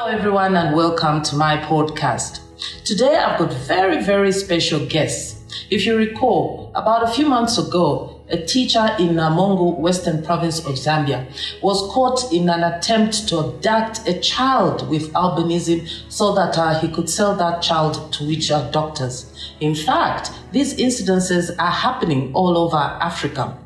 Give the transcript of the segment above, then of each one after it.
Everyone, and welcome to my podcast. Today I've got very, very special guests. If you recall, about a few months ago, a teacher in Namongo, Western Province of Zambia, was caught in an attempt to abduct a child with albinism so that he could sell that child to witch doctors. In fact, these incidences are happening all over Africa.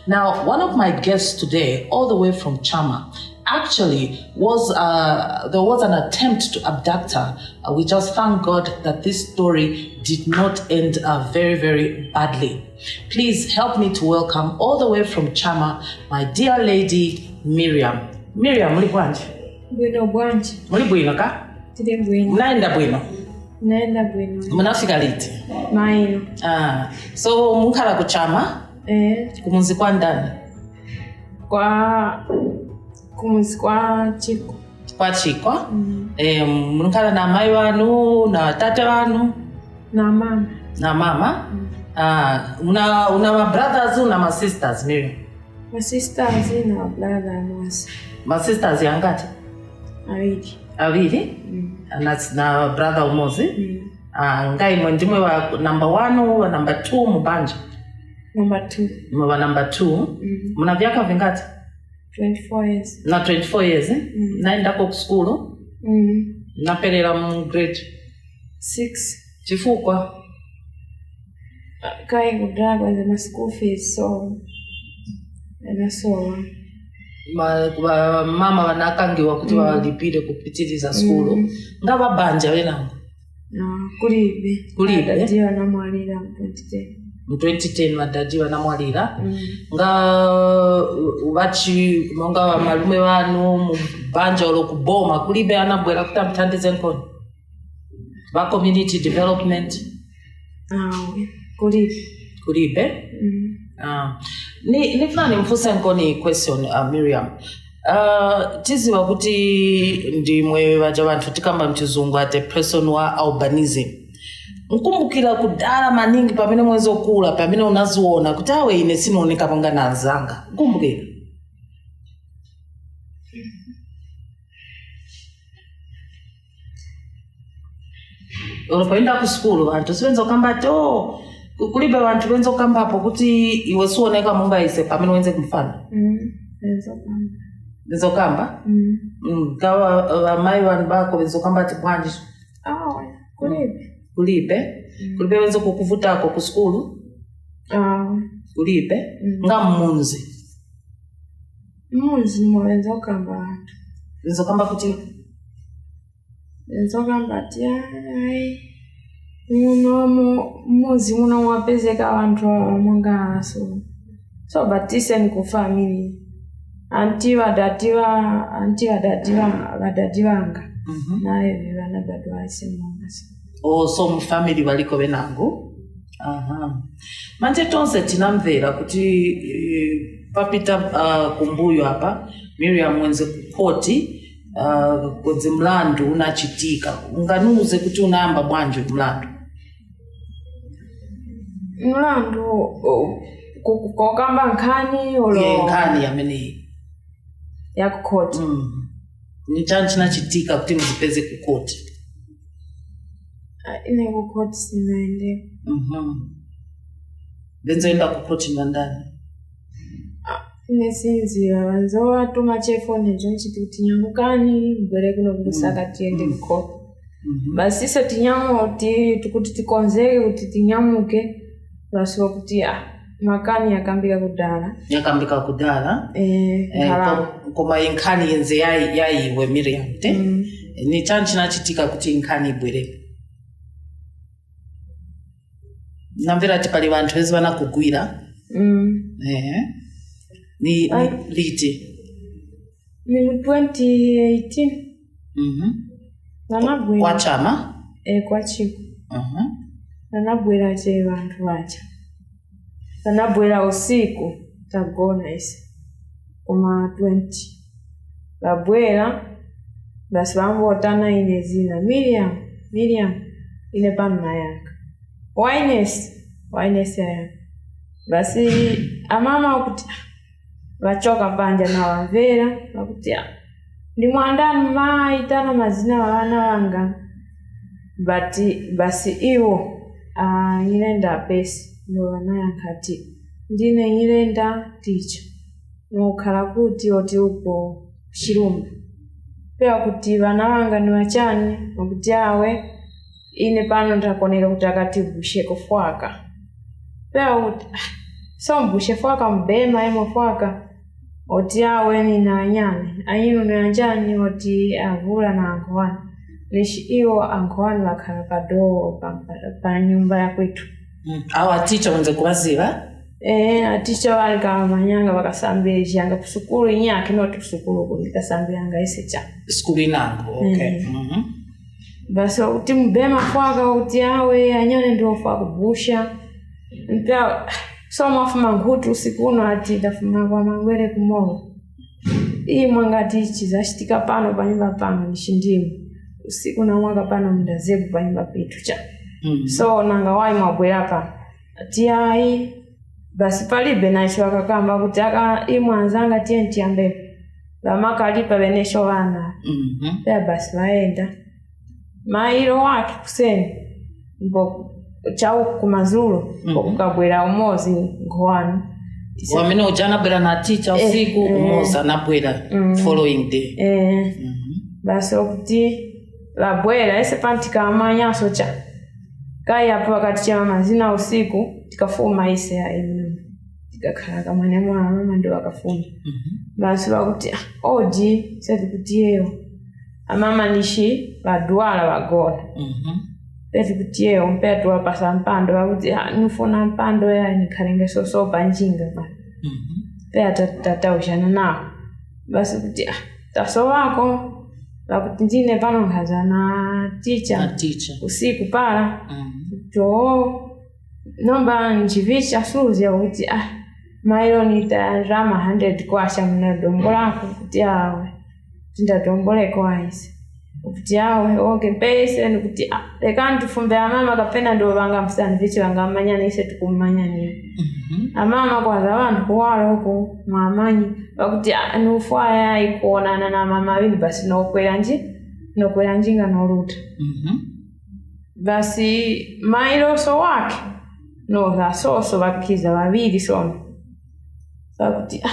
Now, one of my guests today, all the way from Chama, actually there was an attempt to abduct her. We just thank God that this story did not end very, very badly. Please help me to welcome all the way from Chama, my dear lady, Miriam. Miriam, muli bwanji? Bwino bwanji. Muli bwino ka? Tide bwino. Mnaenda bwino? Naenda bwino. Mnafika liti? Maino. So mukhala ku Chama? Kumuzi kwa ndani? Kumuzi kwa Chiko. Kwa Chiko? Mukhala na mai wanu, na tate wanu? Na mama. Na mama? Una ma brothers na ma sisters, Miriam? Ma sisters na brother mwasi. Ma sisters yangati? Awili. Awili? Na brother umozi? Ngai mwendimwe wa number 1 wa number 2 mubanja? Number 2. Mwa number 2? Muna vyaka vingati? 24 years. Na 24 years, naenda kwa skulu? Naperera mu grade 6. Chifukwa? Kai kudagwa za school fees, so nasowa. Mama wanakangiwa kuti walipire kupitiriza skulu. Ngaba banja wenango? Kulibe. Kulibe? Dadiwa na mwalira 2010. Mu 2010 wadadiwa na mwalira. Nga ubachi monga malume wanu mu banja olokuboma kulibe anabwera kutamthandize nkono. Ba community development. Kulibe. Nifuna nimfuse nkoni question, Miriam. Tiziwa kuti ndimwe baja bantu tikamba mchizungu ate person wa albinism. Nkumbukira kudala maningi pamene mwezi okula pamene unaziona kuti awe ine sinooneka panga nanzanga. Nkumbukira. Ulipoenda ku skulu vantu siwenza kamba to kulibe vantu wenza kamba hapo kuti iwe suoneka munga ise pamene wenze kumfana. Wenza kamba? Kawa mai wanu bako wenza kamba tibwanji. Kulibe. Kulibe wenza kukuvutako ku skulu? Kulibe. Nga mmunzi. Mmunzi mwenza kamba. Wenza kamba kuti? Wenza kamba tiai. Mumuzi muno wapezeka wantu munga so batise ni ku family. Anti wadadiwa wadadiwanga. Naye vivana dadwa isimunga. So mu family waliko benangu? Manje tonse tinamvera kuti papita kumbuyo hapa Miriam mwenze kukoti kwenze mlandu unachitika. Unganuze kuti unaamba bwanji mlandu? Mlandu kukokamba nkani olo? Nkani yamene ya kukoti. Ni chanchi nachitika kuti mzipeze kukoti? Ine kukoti sinaende. Benzo enda kukoti ndani? Ine sinzira wanzo watu machefu nejo nchituti nyangukani mbele kuno kusaka tiende kukoti. basi ise tinyamuke kuti tikonzeke kuti tinyamuke basi kuti makani yakambika kudala koma inkhani yenze yayiwe Miriam ni chani chinachitika kuti inkhani ibwere namvera ati pali vanthu vezi vanakugwira ni liti ni 2018 nanabwera kwa chama kwa chiko nanabwera che vanthu vacha nanabwera usiku tagona ise kuma 20 babwera basi vambotana ine zina Miriam ine pano nayanga Wines ya basi amama ukuti vachoka panja na wamvera wakuti ndi mwandani maitana mazina wana wanga basi iwo nyirenda pesi ndo wanayankati ndine nyirenda ticha nokhala kuti oti uko Chirumba pea kuti vana wanga ni wachani wakuti awe ine pano ndakonera kuti akatibushe kufwaka pea kuti so mbushe fwaka mbema emo fwaka oti awe ni na anyane anyino ni anjani oti avula na angoani lishi iwo angoani wakhala padoo pa nyumba ya kwetu awa ticha wenze kuwaziva aticha wali kama manyanga wakasambile janga kusukulu inyake noti kusukulu kunikasambile anga ise cha skulu inango okay basi uti mbema fwaka uti awe anyane ndio fwaka kubusha mpya so mafuma ngutu usikuno ati dafuma kwa mangwele kumogo hii mwangati chizashitika pano panyumba pano nishindimu usiku na mwanga pano mdazebu panyumba pitu cha so nangawai mwabwela pa ati ai basi palibe naishi wakakamba kuti imwanzanga tienti ambe bamaka alipa benesho wana ya basi waenda mailo wake kuseni mbo chau kumazulu kukabwera umozi ngoani wamene ujana bwera na ticha usiku umoza na bwera following day basi okuti labwera ese pantika amanyaso cha kaya hapo wakati cha mazina usiku tikafuma ise ya inu tikakhala kamane mama ndo wakafuma basi wakuti oji seti kutiyeo amama nishi badwala bagona seti kutiyeo mpetu wapasa mpando wakuti nufuna mpando ya nikarenge sosopa njinga ba pea tataushana nao basi kuti taso wako wakuti njine pano mkaza na ticha usiku pala nomba njivisha suzi ya kuti mailo nitarama 100 kwasha mnadombola kuti awe tindadombole kwaisi kuti awe oke pese nikuti leka ntufumbe amama kapena ndo vanga msani vichi vanga manyani ise tukumanyani amama kwa za vantu kuwala huku mwamanyi wakuti nufaya ikuonana na mama wili basi nokwela njinga noluta basi mailo so wake no za soso wakiza wavili sono wakuti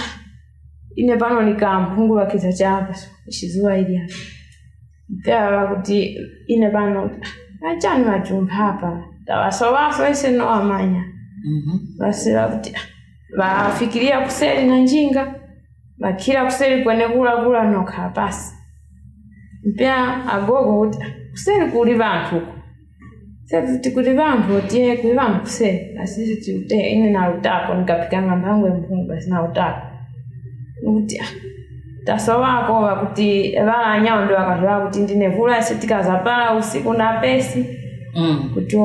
ine pano nikampungu wakiza chapa ishizua ili hapa pia wakuti ine pano achani wajumba hapa tawaso ise no amanya basi wakuti wafikiria kuseli na njinga wakila kuseli kwene kula noka basi pia agogo kuti kuseli kuli vantu huko sasa kuli vantu tie kuli vantu kuseli asisi tute ine na utako nikapikanga mpango mpungu basi na utako kuti taso wako wakuti vala nyao ndo wakazwa kuti ndine vula esitika zapala usiku na pesi kuti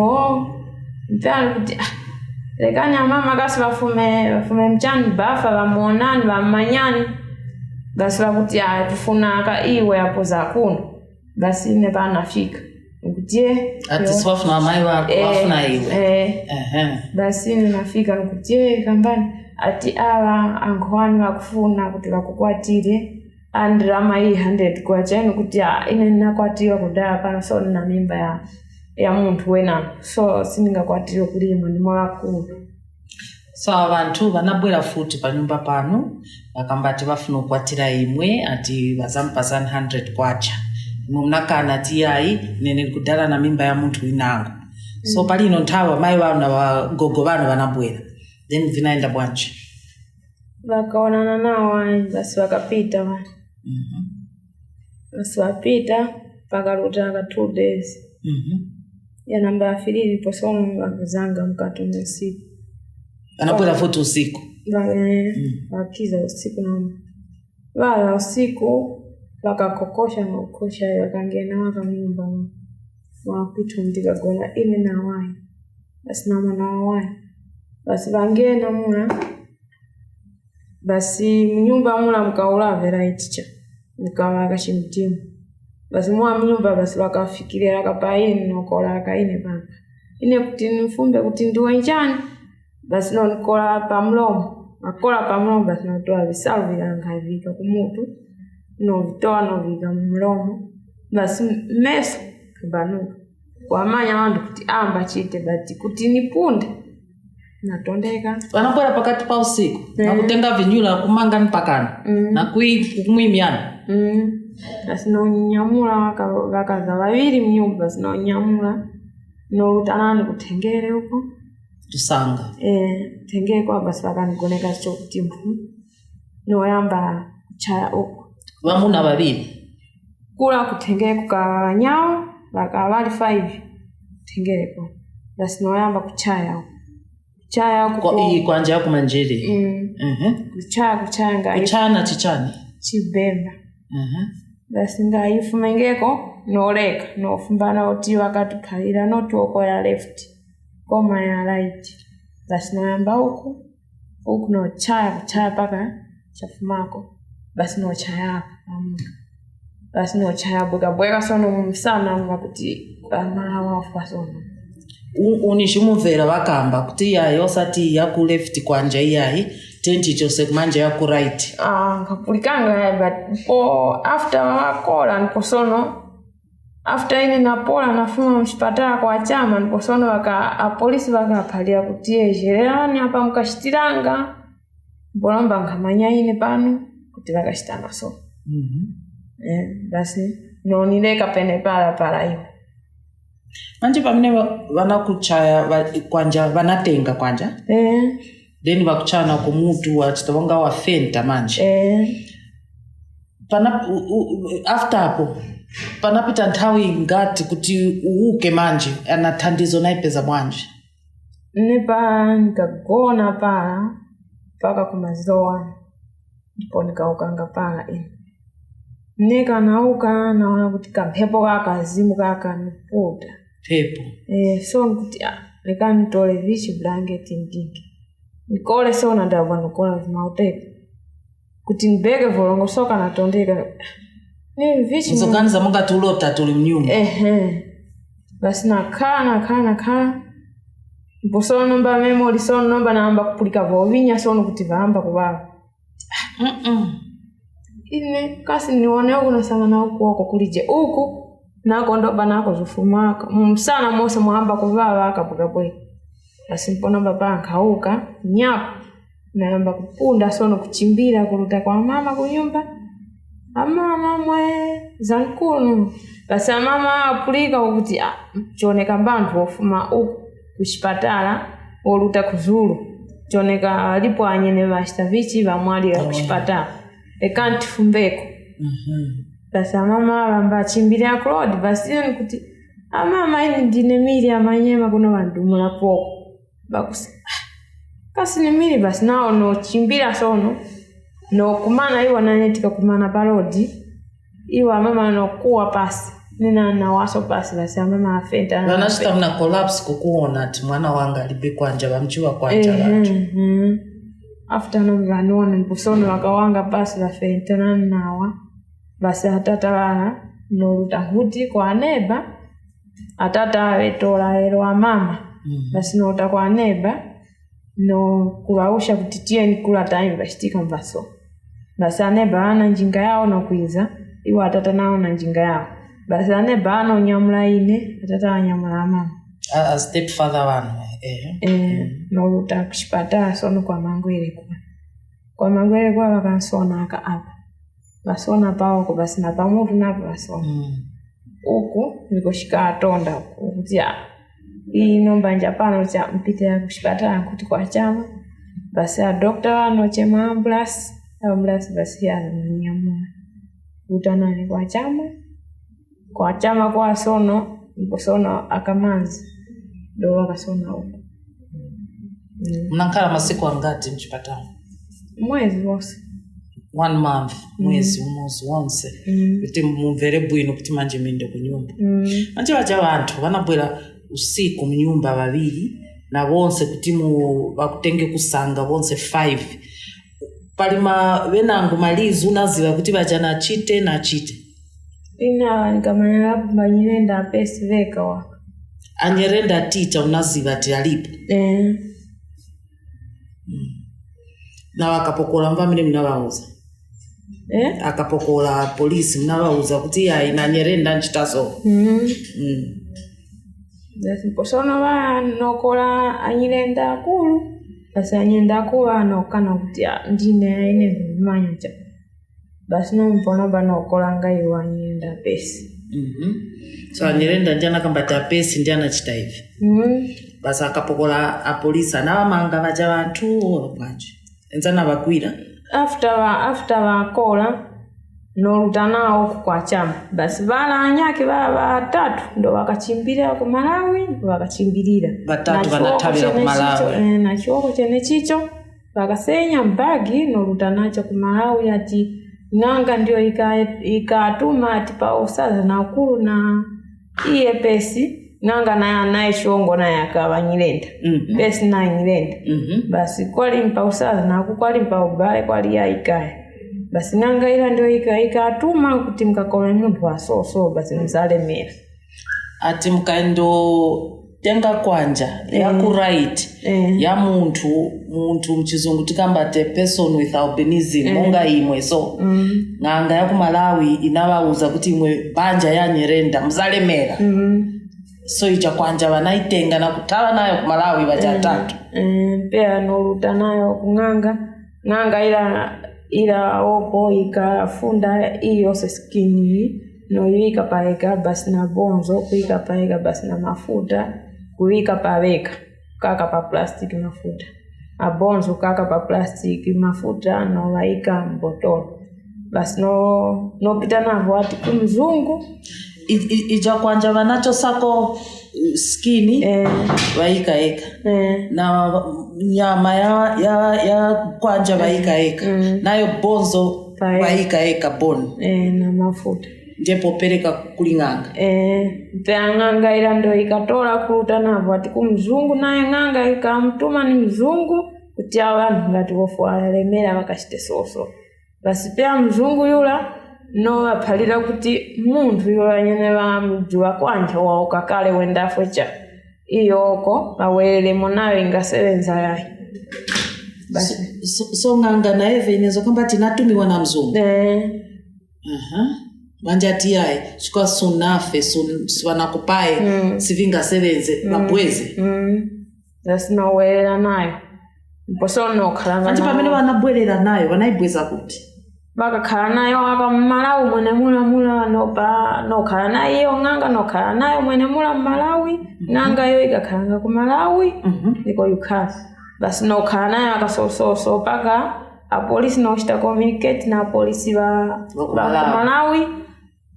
mpya kuti lekani mama kasi wafume mchani bafa wamuonani wamanyani basi wakuti tufuna ka iwe hapo za kuno basi ine pa nafika ukutie ati swafu na mai wako wafuna iwe basi ine nafika ukutie kambani ati awa angoani wakufuna kuti wakukwatire andirama hii 100 kwa chenu kuti ine ninakwatiwa kudala pano so nina mimba ya muntu wena so siningakwatire kulima ndi mwakulu so abantu vanabwera futi panyumba pano vakambati vafuna kukwatira imwe ati vazampasani 100 kwacha mumnakana tiyai nene kudala na mimba ya muntu inango. So palino nthawa mai wao na wagogo vano vanabwera. Then vinaenda bwanji. Vakaonana nawo basi wakapita wa. Basi wapita pakaruta ka 2 days. Ya namba afiriri posono wakuzanga mkatume usiku. Anapwela foto usiku. Wakiza usiku na wala usiku wakakokosha na ukosha wakangena wakamnyumba wapitu mdiga gona ine na wai basi na mwana wai basi wangena muna basi mnyumba muna mkaula veraiticha mkawa kashimtimu basi mwa mnyumba basi wakafikiria wakapaini nokola wakaine papa ine kuti mfumbe kuti ndiwa njani basi nikola pa mlomo akola pa mlomo basi natoa visalu vilanga vika kumutu no vitoa no vika mlomo basi mesa kabanuka kwa manya wandu kuti amba chite bati kuti nipunde natondeka wanapora pakati pa usiku na kutenga vinyula kumanga mpakana na kumwimiana basi no nyamula wakaza wawili mnyumba basi no nyamula no lutanani kutengere huko tusanga tengere kwa basi wakanigoneka chokuti mfu no yamba chaya huko wamuna babili kula kutengere kukanyao wakawali 5 tengere kwa basi no yamba kuchaya huko kwa njia kumanjeri kuchaya ngai kuchana chichani chibemba basi ngai fumengeko noleka no fumbana oti wakati kalira no tuoko ya left koma ya right basi no yamba huko no chaya paka chafumako basi no chaya basi no chaya bweka sono msana ngakuti mara wafa sono unishumuvera vakamba kuti yayo osati ya ku left kwanja iyayi tenti chose kumanja ya ku right kapulikanga but after wakola nikosono after ine napola nafuma mshipatala kwa chama nikosono polisi wakapalia kuti jerani hapa mkashitiranga bolamba nkamanya ine pano kuti wakashitana so basi no nileka pene para hiyo manje pamene vanakuchaya kwanja vanatenga kwanja then vakuchana kumutu wachitavanga wafenta manje after hapo panapita nthawi ngati kuti uuke manje anathandizo naipeza bwanje nepa nikagona paka kumazoa ndipo nikaukanga pala nika nauka naona kuti kamphepo kakazimu kakaniputa pepo so nikuti nikanitole vichi blanket ndingi nikole so nadabwa nikola vimauteka kuti nibeke volongo soka natondeka ni vichi nzoganiza munga tulota tuli mnyumba basi nakana mposo nomba memory so nomba naamba kupulika vovinya so nukuti vaamba kubaba ine kasi nione huko nasangana huko kulije huko nako ndo banako zufumaka msana mose mwamba kuvaa akabuka bwe basi mpona baba nkauka nyapo naamba kupunda sono kuchimbira kuruta kwa mama kunyumba mama mwe zankunu basi mama apulika ukuthi choneka bantu ofuma huko kuchipatala oluta kuzulu choneka alipo anyene vashtavichi vamwali kuchipatala ekanti fumbeko basi mama bamba chimbira Claude basi nikuti mama ini ndine miri amanyema kuno bandumula poko bakusi kasi ni miri basi nao no chimbira sono no kumana iwa nanetika kumana parodi iwa mama no kuwa pasi nina na waso pasi basi mama afenta wanashita mna collapse kukuona ati mwana wanga alibe kwanja bamchiwa kwanja watu after no vanona mpusono wakawanga pasi la fenta nawa basi atata wana no lutahuti kwa neba atata wetola ero wa mama basi no uta kwa neba no kulausha kutitia ni kula time bashitika mbaso basi aneba ana njinga yao no kuiza iwa atata nao na njinga yao basi aneba ana unyamula ine atata wanyamula mama a step further one no luta kushipata sono kwa mangwele kwa wakansona aka apa basona pao kwa basi na pamoja na basona uku nikoshika atonda kuti inomba njapano cha mpite kuchipatala kuti kwa chama basi a doctor anochema ambulance basi ananyamula utanani kwa chama kwa sono iposono akamanzi ndo akasona huko. Mnankala masiku angati mchipatala? Mwezi wose. 1 month, mwezi wonse. Kuti mumvere bwino kuti manje mende kunyumba. Manje bacha abantu banabwera usiku mnyumba babiri na bonse kuti bakutenge kusanga bonse 5. Palima venangu malizi unaziva kuti bajana chite. Ina nikamanya banyirenda pesi veka waka. Anyerenda teacher unaziva ati alipo. Na wakapokola mvamile mnawauza. Akapokola polisi mnawauza kuti inanyerenda nchitazo. Basi posona ba nokola anyirenda kulu. Basi anyenda kulu anokana kuti ndine ine manya cha. Basi no mpona ba nokola ngai wanyenda pesi. So anyerenda njana kambata pesi ndiana chita hivi. Basi akapokola apolisa na wamanga baja bantu banje. Enzana bakwira after wakola no lutanao kwa chama basi bala anyake baba 3 ndo wakachimbira ku Malawi wakachimbirira batatu banatabira ku Malawi na choko chene chicho wakasenya mbagi no lutanacho ku Malawi ati nganga ndio ikatuma ati pa usaza na kulu na iye pesi nganga naye shongo naye akabanyirenda besi na nyirenda basi kwali mpa usaza na kwali mpa ubale kwali yaikaye basi nganga ila ndio ikatuma kuti mkakola muntu wasoso basi mzalemera ati mkaendo tenga kwanja ya ku right ya muntu mchizungu tikambate person with albinism monga imwe so nganga ya ku Malawi inawauza kuti imwe banja yanyerenda mzalemera so icha kwanja wanaitenga na kutawa nayo ku Malawi bacha 3 pia no luta nayo kunganga ila oko ikafunda iyo skini no yika paeka basi na bonzo kuika paeka basi na mafuta kuika paweka kaka pa plastic mafuta abonzo kaka pa plastic mafuta no waika mbotolo basi no pita navo ati kumzungu ija kwanja wanacho sako skini waika na nyama ya kwanja waika nayo bonzo waika bon na mafuta ndipo pereka kulinganga nganga ila ndo ikatola kuruta navo ati kumzungu naye nganga ikamtuma ni mzungu kuti abantu ngati wofuala lemera wakashite soso basi pia mzungu yula no apalira kuti muntu yula nyene bamjua kwanja wa ukakale wenda fwecha iyoko bawele monawe ngasebenza yayi basi so nganga na eve inezo kamba tinatumiwa na mzungu manja tiyae chukwa sunafe swana kupae sivinga sebenze mabweze dasina wela nayo mposono khalanga ati pamene wanabwelera nayo wanaibweza kuti baka khala nayo aka Malawi mwene mula no khala nayo nganga no khala nayo mwene mula Malawi nganga yo ikakhalanga ku Malawi iko yukha basi no khala nayo aka so paka a police no shita communicate na police ba Malawi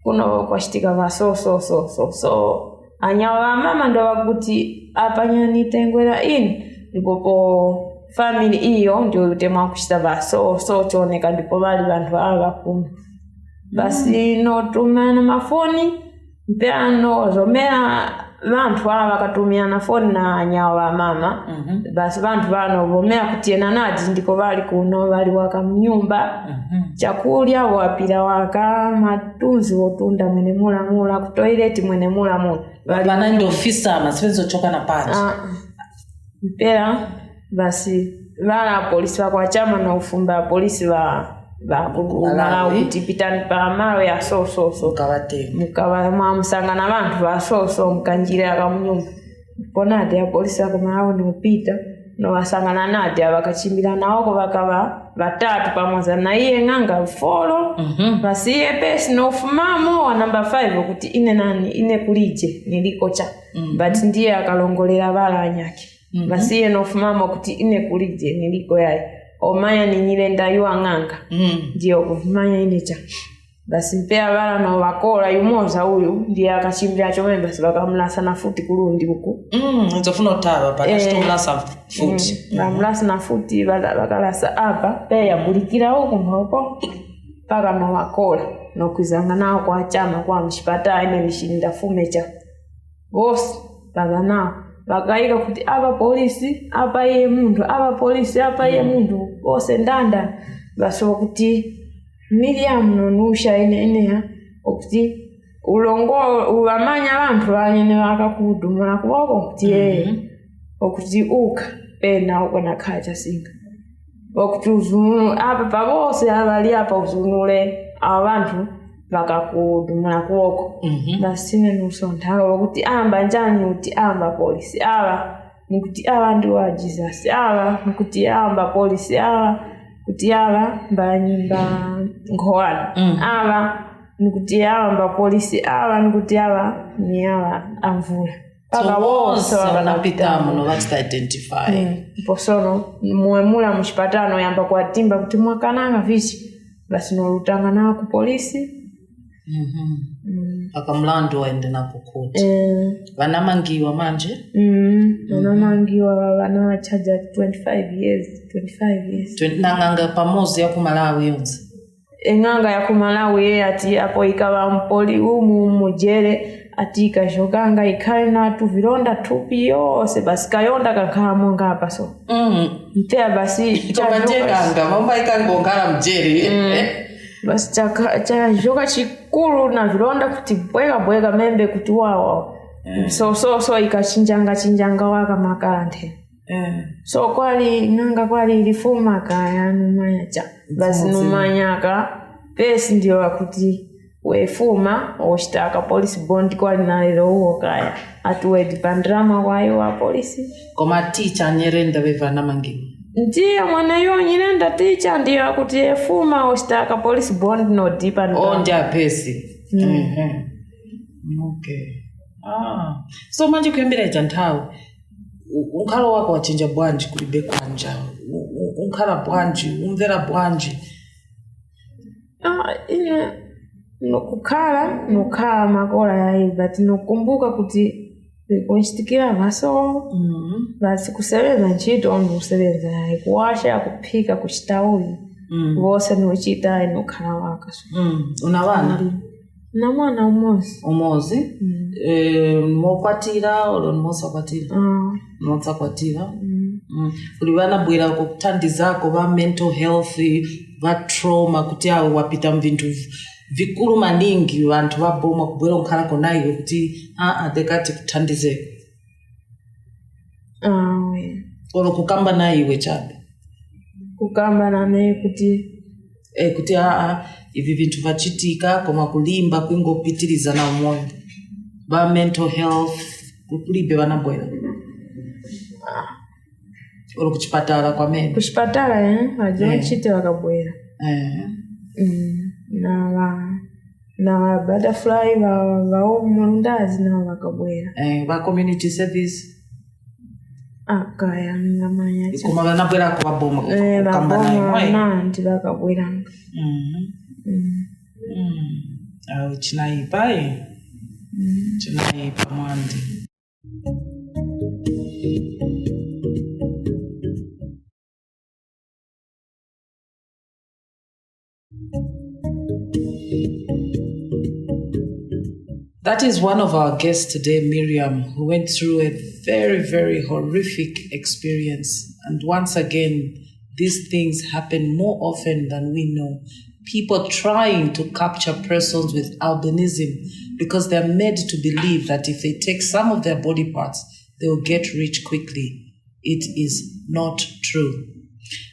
kuno kwashitika va so anyawa mama ndo wakuti apanya tengwera ndipo family iyo ndio utema kushita va so choneka ndipo bali bantu abakunu basi no tumana mafoni mpano zomera bantu abakatumia na phone na anyawa mama basi bantu bano bomera kutiena nati ndiko bali kuno bali waka mnyumba chakulya wapira waka matunzi wotunda mwene mula ku toilet mwene mula bali bana ndo officer masipenzo choka na panja mpera basi bala polisi kwa chama na ufumba polisi ba Malawi tipitani pa maro ya so kawate mukawa mamsanga na bantu ba so mkanjira ka mnyumba kona ya polisi kwa Malawi ni upita no wasangana nati abakachimbira nawoko bakaba batatu pamoja na iye ng'anga folo basiye pesi nofumamo wa number 5 kuti ine nani ine kulije nilikocha but ndiye akalongolera bala anyake basiye nofumamo kuti ine kulije niliko yayi omanya ninyilenda yuwa ng'anga ndiyo kufumanya inecha basi mpea bala no wakola yumoza huyu ndiye akachimbira chomwe basi bakamulasa na futi kulundi huku nzofuna utaba pada chitomulasa futi bamulasa na futi bakalasa apa peya bulikira huku mhopo paka no wakola no kwizanga nao kwa chama kwa mshipata ine nishinda fumecha bosi paka nao bakaika kuti apa polisi apa iye mundu apa polisi apa iye mundu bose ndanda baso kuti Miriam nonusha ineya okuti ulongo uwamanya abantu banyene bakakudumula kuboko kuti okuti uka pena ukona khacha singa okuti uzunu apa pabose abali apa uzunule abantu bakakudumula kuboko basine nusonthalo ukuthi amba njani uti amba polisi aba nikuti aba ndi wa Jesus aba nikuti amba polisi aba kuti aba mbanyimba ngowana aba nikuti aba mba polisi aba nikuti aba ni aba amvula paka wose wanapita muno vachita identify posono muemula muchipatano yamba kwatimba kuti mwakananga vichi basi nolutanga nawo ku polisi paka mlandu waende napo kuti vanamangiwa manje vanamangiwa vanachaja 25 years nang'anga pamozi ya kumalawi yonse eng'anga ya kumalawi ye ati apo ikava mpoli mujere ati ikashokanga ikhali natu vironda tupi yose basi kayonda kakhala monga apa so mpea basi chabatekanga mamba ikangongala mjeri basi chajoka chikulu na vironda kuti bweka membe kuti wawa so ikachinjanga waka makalante so kwali nanga kwali ilifuma kaya numanya cha basi numanyaka pesi ndio wakuti wefuma oshitaka police bond kwali nalero uwo kaya atuwe dipandrama wayo wa polisi koma teacher nyerenda bevana mangi ndiye mwana yo nyirenda teacher ndiye wakuti efuma oshitaka police bond no dipandrama ndia pesi okay so manje kuyambira nthawi unkhala wako wachinja bwanji kulibe kwanja unkhala bwanji umvera bwanji ine nokukhala makola yayi but nokumbuka kuti kunchitikira maso basi kusebenza ntchito kusebenza yayi kuwasha kuphika kuchitauli vose nochita nokhala waka una wana na mwana umozi mokwatira olo mosakwatira motsakwatira kuli vana bwera kuthandizako va mental health va trauma kuti awo wapita mvintu vikulu maningi vantu vaboma kubwera nkhala konaiwe kuti dekati kuthandizeko olo kukamba naiwe chabe kukamba naye kuti kuti ivi vintu vachitika koma kulimba kwingopitiriza na umoyo va mental health kulibe vana bwera olo kuchipatala kwamene kuchipatala vajonchite vakabwera na butterfly vaumulundazi nao vakabwera va community service akaya ngamanya koma vana bwera ko vaboma kukamba naye nanti vakabweranga chinaipa chinaipa mwandi That is one of our guests today, Miriam, who went through a very, very horrific experience. And once again, these things happen more often than we know. People trying to capture persons with albinism because they're made to believe that if they take some of their body parts, they will get rich quickly. It is not true.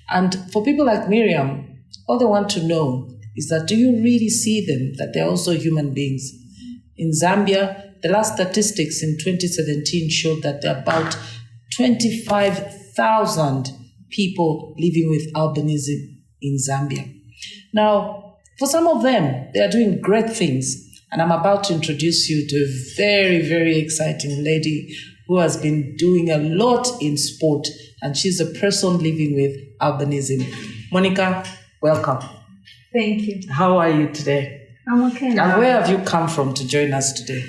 And for people like Miriam, all they want to know is that do you really see them, that they're also human beings? In Zambia, the last statistics in 2017 showed that there are about 25,000 100,000 people living with albinism in Zambia. Now, for some of them, they are doing great things. And I'm about to introduce you to a very, very exciting lady who has been doing a lot in sport. And she's a person living with albinism. Monica, welcome. Thank you. How are you today? I'm okay now. And where have you come from to join us today?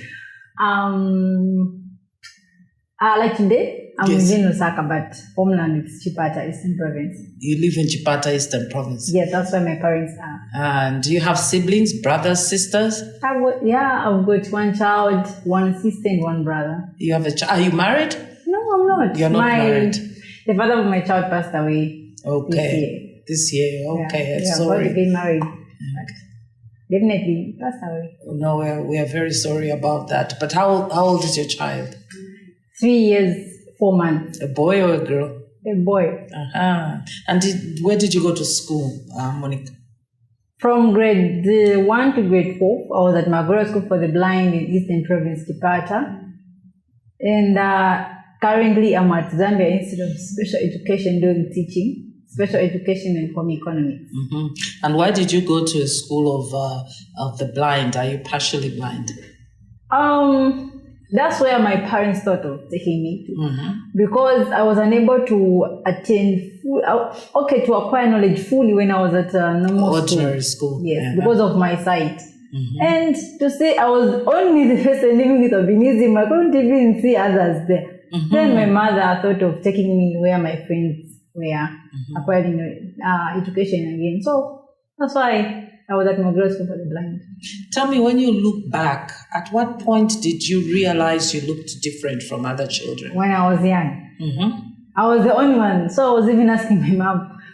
Like today, I'm Yes. in Osaka, but homeland is Chipata, Eastern Province. You live in Chipata, Eastern Province. Yes, that's where my parents are. And do you have siblings, brothers, sisters? I've got one child, one sister, and one brother. You have a child. Are you married? No, I'm not. You're not married. The father of my child passed away Okay. this year. This year. Okay. Yeah, Sorry. about to get married. Definitely passed away. No, we are very sorry about that. But how old is your child? 3 years, 4 months. A boy or a girl? A boy. Uh-huh. And where did you go to school, Monica? From grade 1 to grade 4, I was at Magoro School for the Blind in Eastern Province, Chipata. And currently I'm at Zambia Institute of Special Education doing teaching, special education and home economics. Mm-hmm. And why did you go to a school of the blind? Are you partially blind? That's where my parents thought of taking me to. Mm-hmm. Because I was unable to attend to acquire knowledge fully when I was at normal Ordinary school. Yes, Yeah. because of my sight. Mm-hmm. And to say I was only the person living with albinism, I couldn't even see others there. Mm-hmm. Then my mother thought of taking me where my friends were acquiring education again. So that's why I was at Magoro School for the Blind. Tell me, when you look back, at what point did you realize you looked different from other children? When I was young, Mm-hmm. I was the only one. So I was even asking my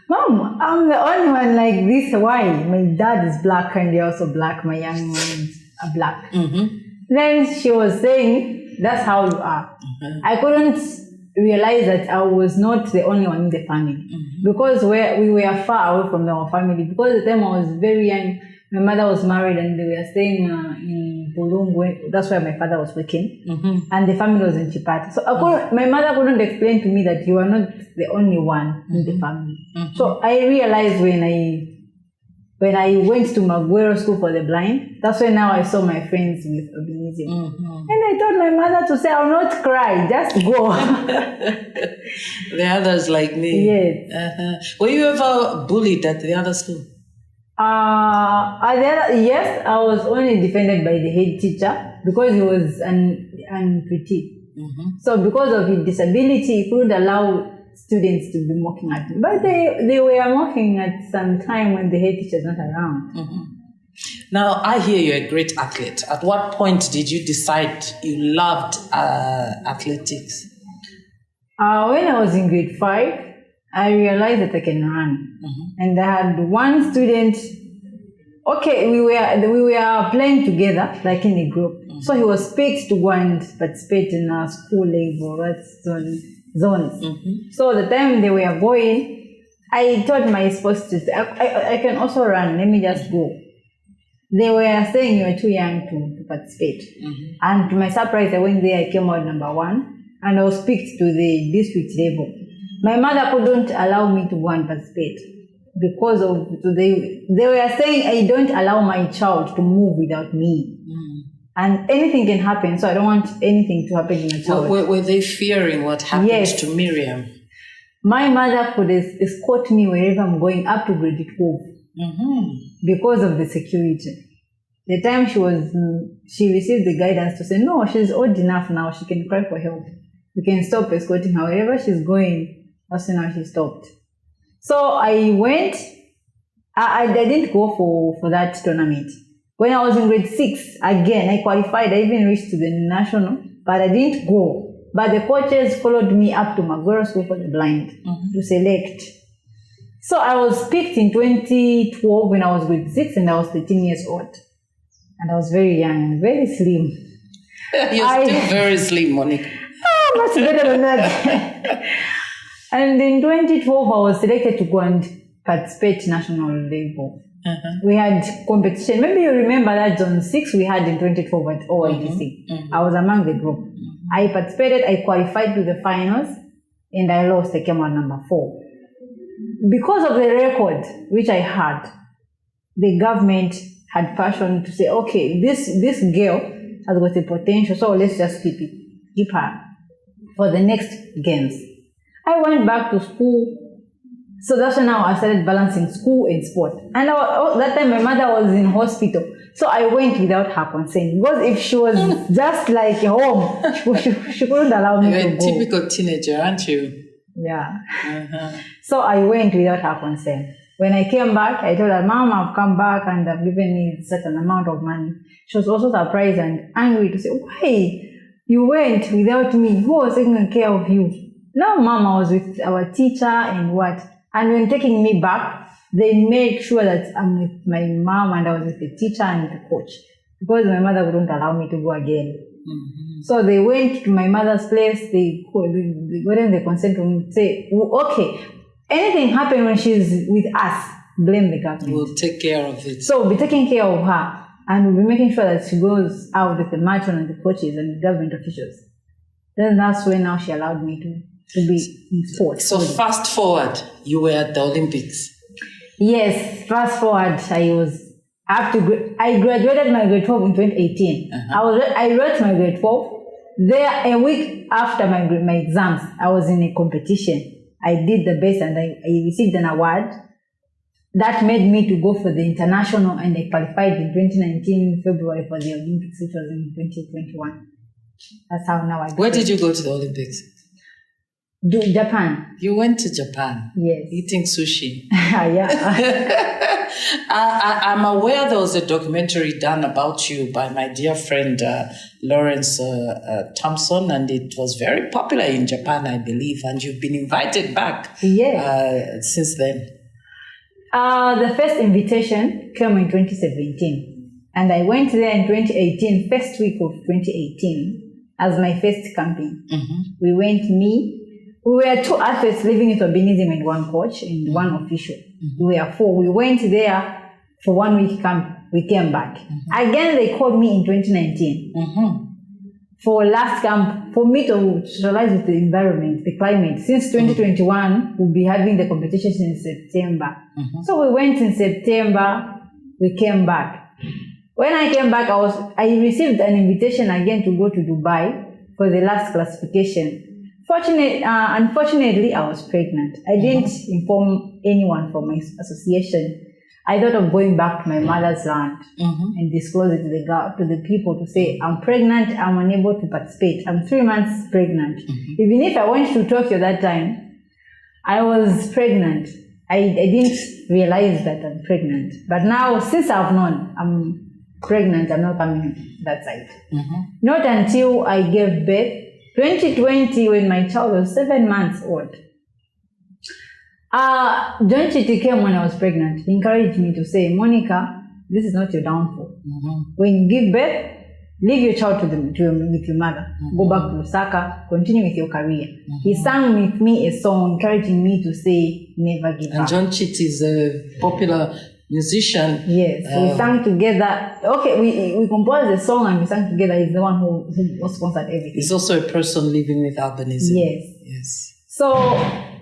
Mom, I'm the only one like this. Why? My dad is black and they're also black. My young ones are black. Mm-hmm. Then she was saying, that's how you are. Mm-hmm. I couldn't realize that I was not the only one in the family. Mm-hmm. Because we were far away from our family. Because at the time I was very young, my mother was married and they were staying in Bulungu. That's where my father was working. Mm-hmm. And the family was in Chipata. So my mother couldn't explain to me that you are not the only one in the family. Mm-hmm. So I realized when I went to Magoro School for the Blind, that's when now I saw my friends with albinism. Mm-hmm. And I told my mother to say, I'll not cry, just go. The others like me. Yes. Uh-huh. Were you ever bullied at the other school? Yes, I was only defended by the head teacher because he was amputee. Mm-hmm. So because of his disability, he couldn't allow students to be mocking at him. But they were mocking at some time when the head teacher is not around. Mm-hmm. Now, I hear you're a great athlete. At what point did you decide you loved athletics? When I was in grade 5, I realized that I can run. Mm-hmm. And I had one student, we were playing together, like in a group. Mm-hmm. So he was picked to go and participate in a school level, that's zones. Mm-hmm. So the time they were going, I told my sports teacher, I can also run, let me just go. They were saying you are too young to participate. Mm-hmm. And to my surprise, I went there, I came out number 1, and I was picked to the district level. My mother couldn't allow me to go and participate because they were saying I don't allow my child to move without me. Mm. And anything can happen, so I don't want anything to happen to my child. Were they fearing what happened to Miriam? My mother could escort me wherever I'm going up to grade 12 because of the security. The time she received the guidance to say, no, she's old enough now, she can cry for help. We can stop escorting her wherever she's going. That's now she stopped. So I went. I didn't go for that tournament. When I was in grade 6, again, I qualified. I even reached to the national, but I didn't go. But the coaches followed me up to Magoro School for the Blind to select. So I was picked in 2012 when I was grade 6 and I was 13 years old. And I was very young and very slim. You're still very slim, Monica. Much better than that. And in 2012, I was selected to go and participate national level. We had competition. Maybe you remember that Zone 6 we had in 2012 at OIDC. I was among the group. I participated. I qualified to the finals. and I lost. I came out number 4. Because of the record which I had, the government had passion to say, okay, this girl has got a potential, so let's just keep her for the next games. I went back to school. So that's when now I started balancing school and sport. And that time my mother was in hospital. So I went without her consent. Because if she was just like home, she couldn't allow me to go. You're a typical teenager, aren't you? Yeah. Uh-huh. So I went without her consent. When I came back, I told her, Mom, I've come back and they've given me a certain amount of money. She was also surprised and angry to say, why? You went without me. Who was taking care of you? No, Mom, I was with our teacher and what? And when taking me back, they made sure that I'm with my mom and I was with the teacher and the coach. Because my mother wouldn't allow me to go again. Mm-hmm. So they went to my mother's place, they got the consent to say, okay, anything happen when she's with us, blame the government. We'll take care of it. So we'll be taking care of her and we'll be making sure that she goes out with the matron and the coaches and the government officials. Then that's when now she allowed me to be in sports. So fast forward, you were at the Olympics. Yes, fast forward, I graduated my grade 12 in 2018. Uh-huh. I wrote my grade 12. There, a week after my exams, I was in a competition. I did the best and I received an award. That made me to go for the international and I qualified in 2019 February for the Olympics, which was in 2021. That's how now I Where did you go to the Olympics? Japan. You went to Japan? Yes. Eating sushi? Yeah. I'm aware there was a documentary done about you by my dear friend Lawrence Thompson, and it was very popular in Japan, I believe, and you've been invited back since then. The first invitation came in 2017, and I went there in 2018, first week of 2018, as my first camping. Mm-hmm. We were 2 athletes living with albinism and 1 coach and 1 official. Mm-hmm. We were 4. We went there for 1 week camp. We came back. Mm-hmm. Again, they called me in 2019 for last camp for me to socialize with the environment, the climate. Since 2021, we'll be having the competitions in September. Mm-hmm. So we went in September. We came back. When I came back, I received an invitation again to go to Dubai for the last classification. Unfortunately, I was pregnant. I didn't inform anyone from my association. I thought of going back to my mother's land and disclose it to the people to say, I'm pregnant, I'm unable to participate. I'm 3 months pregnant. Mm-hmm. Even if I went to Tokyo that time, I was pregnant. I didn't realize that I'm pregnant. But now, since I've known I'm pregnant, I'm not coming that side. Mm-hmm. Not until I gave birth. 2020, when my child was 7 months old, John Chiti came when I was pregnant. He encouraged me to say, Monica, this is not your downfall. Mm-hmm. When you give birth, leave your child with your mother. Mm-hmm. Go back to Osaka, continue with your career. Mm-hmm. He sang with me a song encouraging me to say, never give up. And John Chiti is a popular musician. Yes, we sang together. Okay, we composed a song and we sang together. He's the one who sponsored everything. He's also a person living with albinism. Yes. So,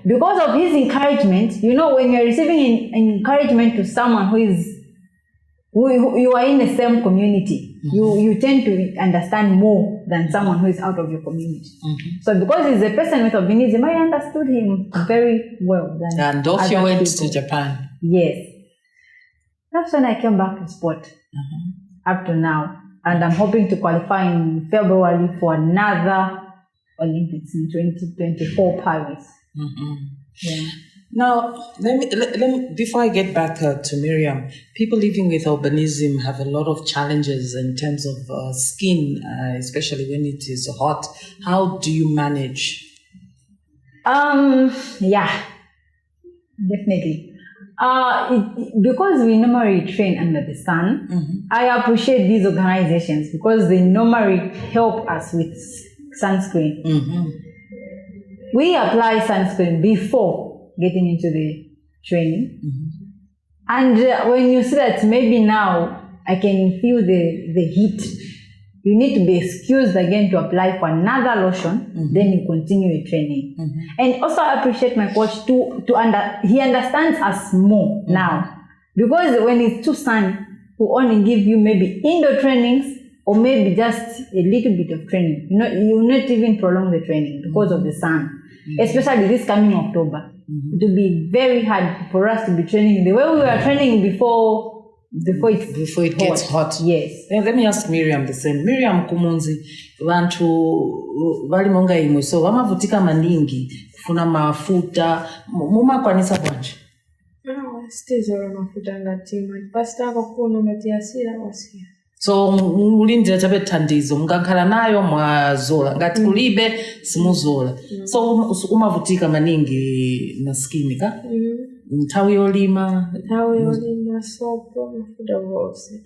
because of his encouragement, when you're receiving an encouragement to someone who you are in the same community, you tend to understand more than someone who is out of your community. Mm-hmm. So, because he's a person with albinism, I understood him very well. And off you went to Japan. Yes. That's when I came back to sport up to now. And I'm hoping to qualify in February for another Olympics in 2024 Paris. Mm-hmm. Yeah. Now, let me, before I get back to Miriam, people living with albinism have a lot of challenges in terms of skin, especially when it is hot. How do you manage? Yeah, definitely. Because we normally train under the sun, I appreciate these organizations because they normally help us with sunscreen. Mm-hmm. We apply sunscreen before getting into the training. Mm-hmm. And when you see that maybe now I can feel the heat you need to be excused again to apply for another lotion, then you continue your training. And also I appreciate my coach he understands us more now. Because when it's too sunny, we'll only give you maybe indoor trainings or maybe just a little bit of training. You will not even prolong the training because of the sun. Especially this coming October. It will be very hard for us to be training the way we were training before it gets hot. Yes. Let me ask Miriam the same. Miriam Kumunzi, vantu vali monga imwe, so vamavutika maningi kufuna mafuta mumakwanisa bwanje? Sitizora mafuta ngatima pasita kuno ngatiasira wasiya. So ulindira chabe thandizo mukakhala nayo mwazola ngati kulibe simuzola. So umavutika maningi na skini ka? Nthawi yolima sopo mafuta wose.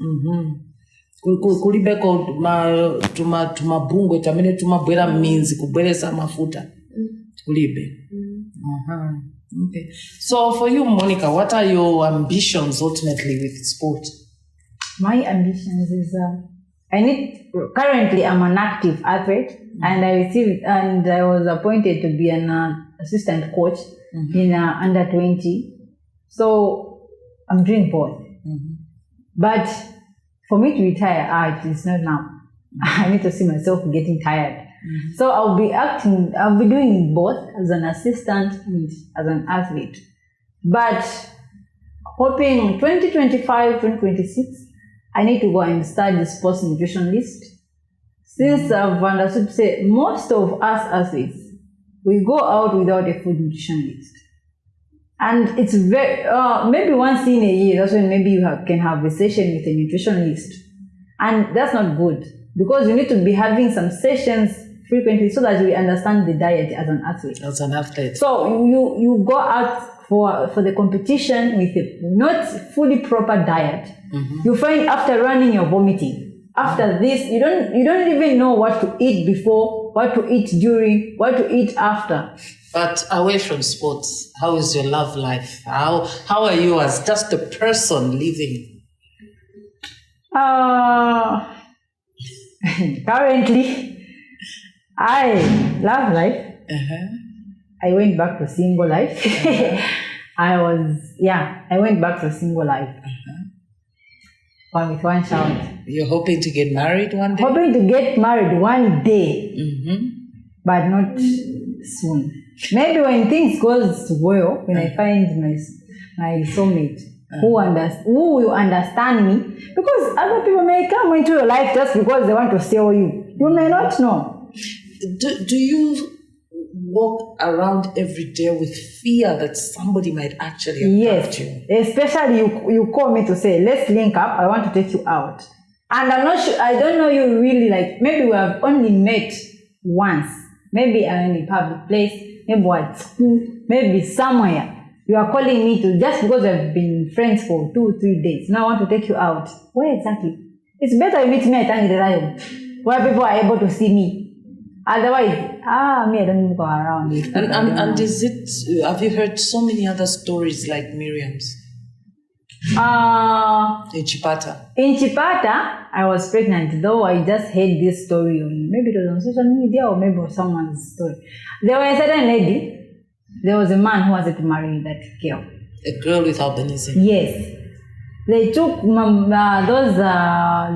Kulibeko tumabungwe tamene tumabwera minzi kubweresa mafuta kulibe. Okay. So for you, Monica, what are your ambitions ultimately with sport? My ambitions is currently I'm an active athlete, and I was appointed to be an assistant coach in under 20. So I'm doing both. But for me to retire, it's not now. I need to see myself getting tired. So I'll be doing both as an assistant and as an athlete. But hoping 2025, 2026, I need to go and study sports nutritionist. Since I've understood to say most of us athletes, we go out without a food nutritionist. And it's very, maybe once in a year, that's when maybe you can have a session with a nutritionist. And that's not good, because you need to be having some sessions frequently so that you understand the diet as an athlete. So you go out for the competition with a not fully proper diet. You find after running you're vomiting. After this, you don't even know what to eat before, what to eat during, what to eat after. But away from sports, how is your love life? How are you as just a person living? Currently, I love life. I went back to single life. I went back to single life. With one child. You're hoping to get married one day? Hoping to get married one day, but not soon. Maybe when things goes well, when I find my soulmate who will understand me, because other people may come into your life just because they want to sell you. You may not know. Do you walk around every day with fear that somebody might actually attack you? Yes, especially you call me to say, let's link up, I want to take you out. And I'm not sure, I don't know you really, like, maybe we have only met once. Maybe in a public place, maybe at school, maybe somewhere. You are calling me to, just because we've been friends for 2-3 days, now I want to take you out. Where exactly? It's better you meet me at Tangi Lion, where people are able to see me. Otherwise, me, I don't go around it. And is it, have you heard so many other stories like Miriam's? In Chipata. In Chipata, I was pregnant, though I just heard this story maybe it was on social media or maybe it was someone's story. There was a certain lady, there was a man who wanted to marry that girl. A girl with albinism? Yes. They took those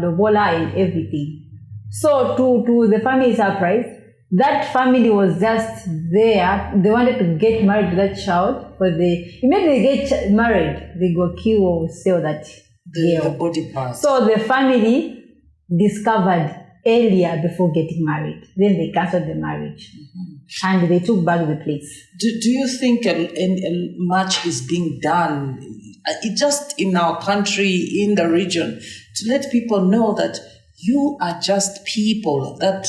lobola and everything. So to the family's surprise, that family was just there. They wanted to get married to that child, but immediately they get married, they go kill or sell that the body part. So the family discovered earlier before getting married. Then they cancelled the marriage, and they took back the place. Do you think much is being done, just in our country, in the region, to let people know that you are just people, that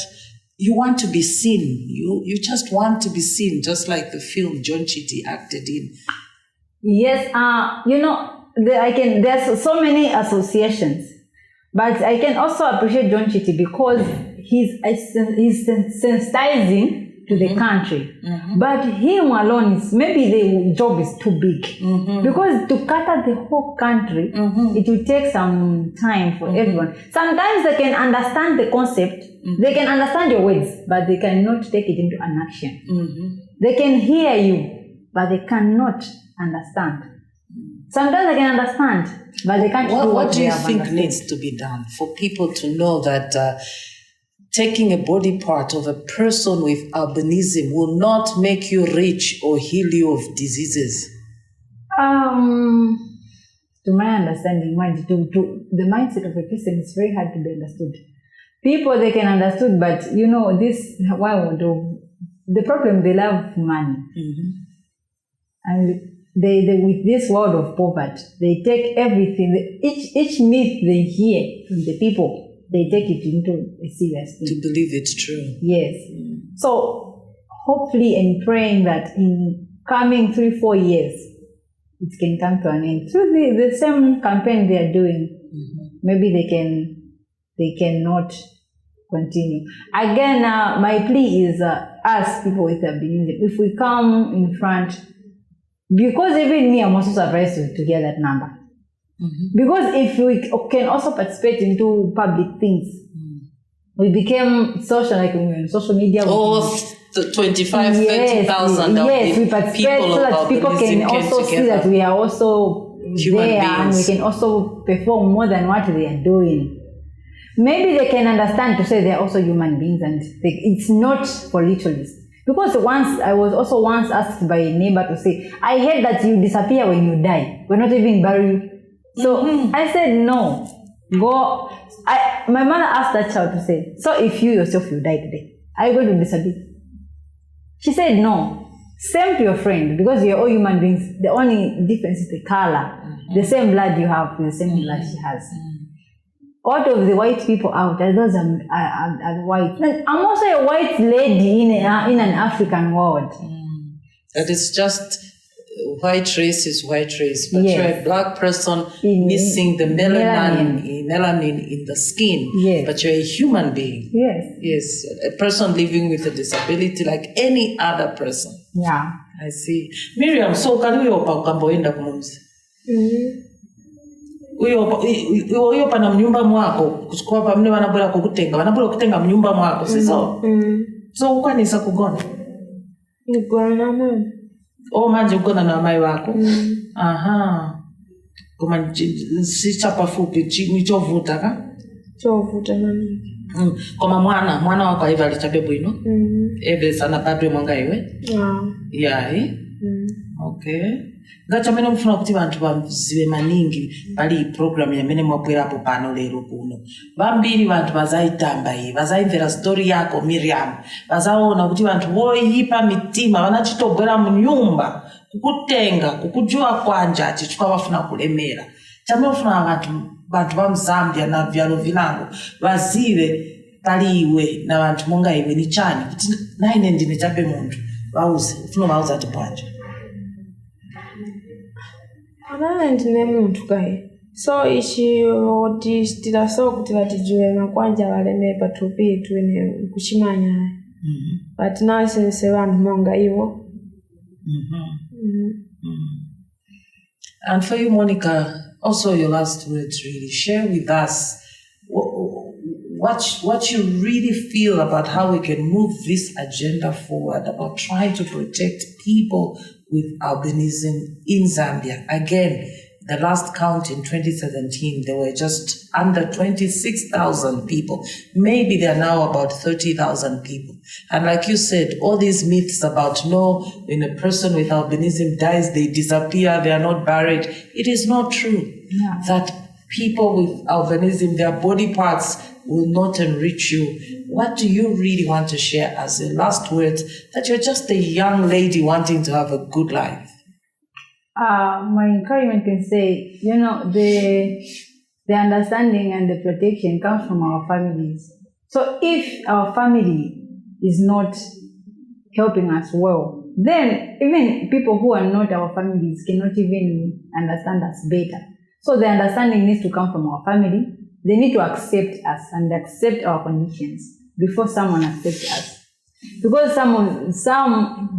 you want to be seen. You just want to be seen, just like the film John Chitty acted in. Yes, there's so many associations, but I can also appreciate John Chitty because he's sensitizing to the country. But him alone is, maybe the job is too big. Because to cater the whole country, it will take some time for everyone. Sometimes they can understand the concept, they can understand your words, but they cannot take it into an action. They can hear you, but they cannot understand. Sometimes they can understand, but they can't do what do you think understood. needs to be done for people to know that taking a body part of a person with albinism will not make you rich or heal you of diseases? To my understanding, the mindset of a person is very hard to be understood. People, they can understood, but the problem, they love money. And they with this world of poverty, they take everything, each myth they hear from the people, they take it into a serious thing. To believe it's true. Yes. So hopefully and praying that in coming 3-4 years, it can come to an end. Through the same campaign they are doing, maybe they cannot continue. Again, my plea is us people with albinism, if we come in front, because even me, I'm also surprised to get that number. Because if we can also participate into public things, we became social, like on social media. 25, 30,000 yes, we participate so that people can also see that we are also human there beings. And we can also perform more than what they are doing. Maybe they can understand to say they are also human beings and it's not for ritualists. Because I was also once asked by a neighbor to say, I heard that you disappear when you die. We're not even bury you. So I said, no. Go. My mother asked that child to say, so if you yourself, you die today, are you going to disappear? She said, no. Same to your friend, because you're all human beings. The only difference is the color. The same blood you have, the same blood she has. Out of the white people out, those are white. And I'm also a white lady in an African world. That is just white race is white race, but you're a black person missing the melanin in the skin, but you're a human being. Yes, a person living with a disability like any other person. Yeah. I see. Miriam, so can you ukamboenda kumumzi? Uyo pana mnyumba mwako kuchukua pamne wanabula kutenga mnyumba mwako sizo? So ukwanisa kugona? Nigona na mama. Manje ugona na mai wako? Aha. Kuma sichapa fupi nichovuta ka? Chovuta nani? Koma mwana wako aiva alichape bwino? Ebe sana padwe mwanga iwe? Yeah. Okay. Ngachamene mfuna kuti vantu vazive maningi pali program yamene mwabwerapo pano lero kuno. Vambiri vantu vazaitamba iyi, vazaimvera story yako Miriam. Vazaona kuti vantu voipa mitima, vanachitobwera munyumba, kukutenga, kukujua kwanja achichwa vafuna kulemera. Chamene mfuna vantu vamuZambia na vyalo vinango vazive pali iwe na vantu monga iwe ni chani kuti naine ndine chape muntu vauze ufuna vauza ati bwanja. Anana ndine muntu kai. So ishi otistila so kuti vatijue makwanja valeme patupi tuene kuchimanya. But now se vantu monga iwo. And for you, Monica, also your last words really. Share with us what you really feel about how we can move this agenda forward, about trying to protect people with albinism in Zambia. Again, the last count in 2017, there were just under 26,000 people. Maybe there are now about 30,000 people. And like you said, all these myths about when a person with albinism dies, they disappear, they are not buried. It is not true. Yeah. That people with albinism, their body parts will not enrich you. What do you really want to share as a last words that you're just a young lady wanting to have a good life? My encouragement can say, the understanding and the protection comes from our families. So if our family is not helping us well, then even people who are not our families cannot even understand us better. So the understanding needs to come from our family. They need to accept us and accept our conditions before someone accepts us. Because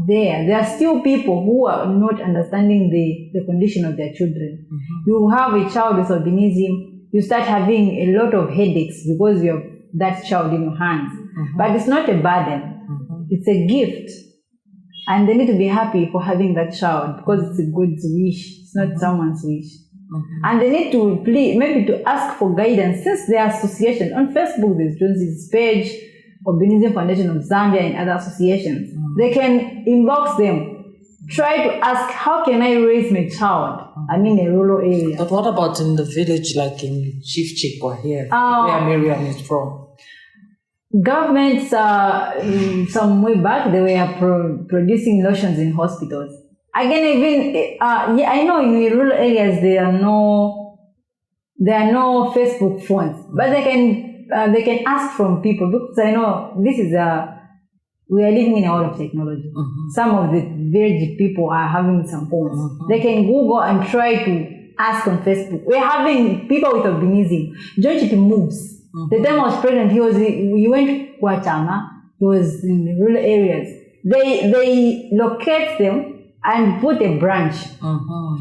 there are still people who are not understanding the condition of their children. You have a child with albinism, you start having a lot of headaches because you have that child in your hands. But it's not a burden, it's a gift. And they need to be happy for having that child because it's a God's wish, it's not someone's wish. And they need to maybe to ask for guidance, since there are associations. On Facebook, there's Jones's page, Albinism Foundation of Zambia, and other associations. They can inbox them. Try to ask, how can I raise my child? I'm in a rural area. But what about in the village, like in Chief Chikwa here, where Miriam is from? Governments, some way back, they were producing lotions in hospitals. Again, even I know in the rural areas there are no Facebook phones, but they can ask from people, because I know we are living in a world of technology. Some of the village people are having some phones. They can Google and try to ask on Facebook. We're having people with albinism. George moves. The time I was pregnant, he went to Kwachama. He was in the rural areas. They locate them and put a branch.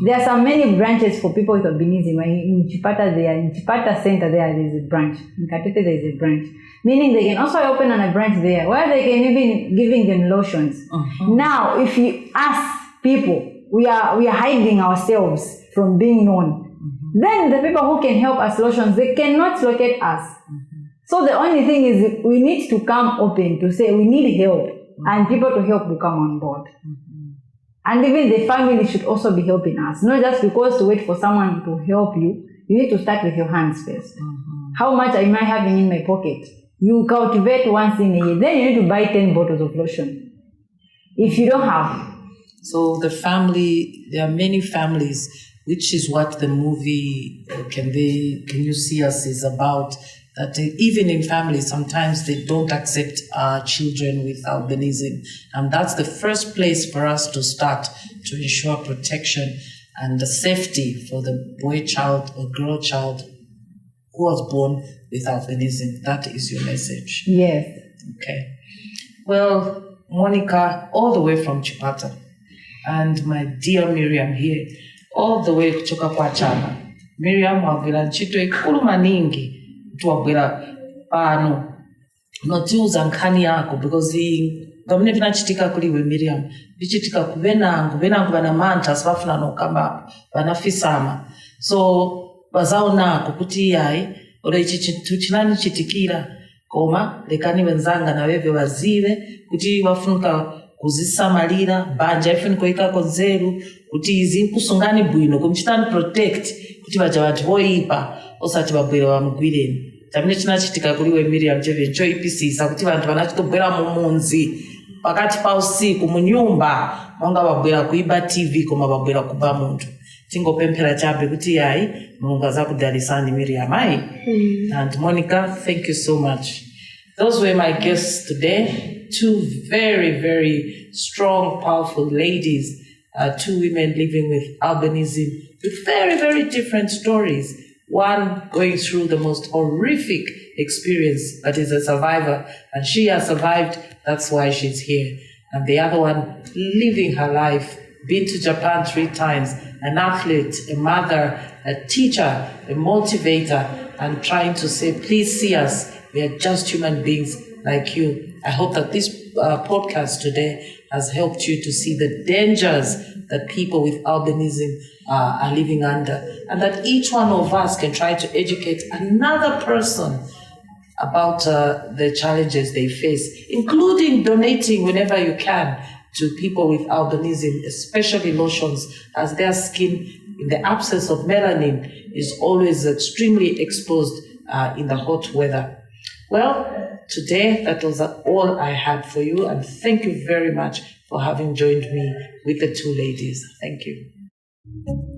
There are so many branches for people with albinism. In Chipata, in Chipata Center, there is a branch. In Katete, there is a branch. Meaning they can also open on a branch there where they can even giving them lotions. Now, if you ask people, we are hiding ourselves from being known. Then the people who can help us lotions, they cannot locate us. So the only thing is we need to come open to say we need help, and people to help will come on board. And even the family should also be helping us, not just because to wait for someone to help you. You need to start with your hands first. How much am I having in my pocket? You cultivate once in a year, then you need to buy 10 bottles of lotion. If you don't have. So there are many families, which is what the movie Can You See Us is about, that even in families, sometimes they don't accept children with albinism. And that's the first place for us to start to ensure protection and the safety for the boy child or girl child who was born with albinism. That is your message. Yes. Okay. Well, Monica, all the way from Chipata, and my dear Miriam here, all the way kutoka kwa Chama. Miriam wabwera ntchito ikulu maningi tuwabwera pano notiuza nkhani yako, because pamene vinachitika kuliwe Miriam vichitika kuvenangu vana mantha sivafuna nokamba vanafisama, so vazaonako kuti iyayi ola ichi chinthu chinani chitikira, koma lekani wenzanga na veve vazive kuti vafunika kuzisamalira, banja ifunika ikako nzeru kuti izi kusungani bwino kumchitani protect kuti vaja vantu voipa osati vabwera vamugwireni. Tamine chinachitika kuliwe Miriam cheve choipisisa kuti vantu vanachitobwera mumunzi pakati pa usiku munyumba monga vabwera kuiba TV koma vabwera kuba muntu. Tingopemphera chabe kuti yayi Mulungu azakudalisani Miriam ai. And Monica, thank you so much. Those were my guests today. Two very, very strong, powerful ladies, two women living with albinism with very, very different stories. One going through the most horrific experience, that is a survivor, and she has survived, that's why she's here. And the other one living her life, been to Japan 3 times, an athlete, a mother, a teacher, a motivator, and trying to say, please see us. We are just human beings like you. I hope that this podcast today has helped you to see the dangers that people with albinism are living under, and that each one of us can try to educate another person about the challenges they face, including donating whenever you can to people with albinism, especially lotions, as their skin, in the absence of melanin, is always extremely exposed in the hot weather. Well, today that was all I had for you, and thank you very much for having joined me with the two ladies. Thank you.